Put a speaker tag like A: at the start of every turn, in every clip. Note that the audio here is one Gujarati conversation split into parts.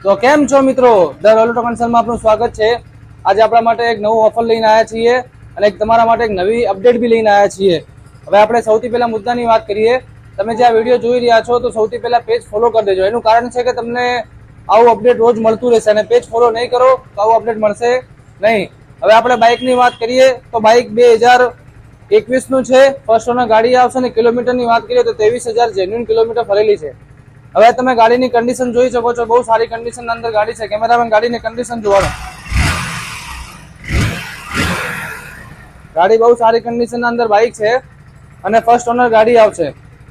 A: તો કેમ છો મિત્રો, ધ રોલેટો કન્સર્નમાં આપનું સ્વાગત છે। આજે આપણા માટે એક નવું ઓફર લઈને આવ્યા છીએ અને તમારા માટે એક નવી અપડેટ બી લઈને આવ્યા છીએ। હવે આપણે સૌથી પહેલા મુદ્દાની વાત કરીએ। તમે જે આ વિડીયો જોઈ રહ્યા છો તો સૌથી પહેલા પેજ ફોલો કરી દેજો। એનું કારણ છે કે તમને આવું અપડેટ રોજ મળતું રહેશે અને પેજ ફોલો નહીં કરો તો આવું અપડેટ મળશે નહીં। હવે આપણે બાઇકની વાત કરીએ તો બાઇક 2021નું છે, ફર્સ્ટ ઓનર ગાડી આવશે અને કિલોમીટરની વાત કરીએ તો 23,000 જેન્યુઅન કિલોમીટર ફરેલી છે। હવે તમે ગાડીની કન્ડિશન જોઈ શકો છો, બહુ સારી કન્ડિશન અંદર ગાડી છે। કેમેરામેન ગાડીની કન્ડિશન જોવાનો, ગાડી બહુ સારી કન્ડિશન અંદર બાઇક છે અને ફર્સ્ટ ઓનર ગાડી આવશે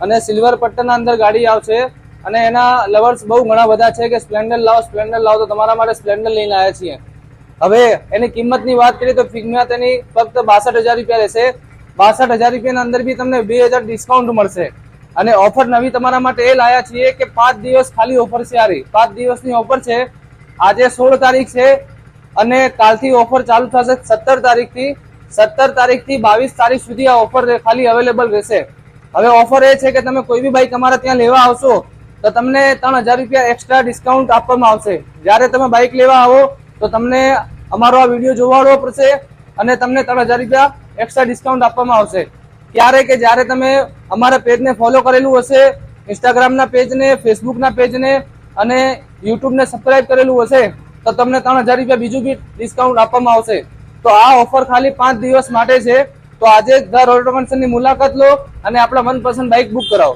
A: અને સિલ્વર પટ્ટાના અંદર ગાડી આવશે અને એના લવર્સ બહુ ઘણા બધા છે કે સ્પ્લેન્ડર લાવો તો તમારા માટે સ્પ્લેન્ડર લઈને આવ્યા છીએ। હવે એની કિંમતની વાત કરીએ તો કિંમત એની ફક્ત 62,000 રૂપિયા રહેશે। 62,000 રૂપિયાના અંદર બી તમને 2,000 ડિસ્કાઉન્ટ મળશે અને ઓફર નવી તમારા માટે એ લાયા છીએ કે 5 દિવસ ખાલી ઓફર છે। આ 5 દિવસની ઓફર છે। આજે 16 તારીખ છે અને કાલથી ઓફર ચાલુ થશે 17 તારીખથી। 17 તારીખથી 22 તારીખ સુધી આ ઓફર ખાલી અવેલેબલ રહેશે। હવે ઓફર એ છે કે તમે કોઈ બી બાઇક અમારા ત્યાં લેવા આવશો તો તમને 3,000 રૂપિયા એક્સ્ટ્રા ડિસ્કાઉન્ટ આપવામાં આવશે। જ્યારે તમે બાઇક લેવા આવો તો તમને અમારો આ વિડીયો જોવાનો પડશે અને તમને 3,000 રૂપિયા એક્સ્ટ્રા ડિસ્કાઉન્ટ આપવામાં આવશે। ક્યારે કે જ્યારે તમે અમારા પેજને ફોલો કરેલું હશે, ઇન્સ્ટાગ્રામના પેજને, ફેસબુકના પેજને અને યુટ્યુબને સબસ્ક્રાઇબ કરેલું હશે તો તમને 3,000 રૂપિયા બીજું બી ડિસ્કાઉન્ટ આપવામાં આવશે। તો આ ઓફર ખાલી 5 દિવસ માટે છે। તો આજે ધ રોલેટો કન્સર્નની મુલાકાત લો અને આપણા મનપસંદ બાઇક બુક કરાવો।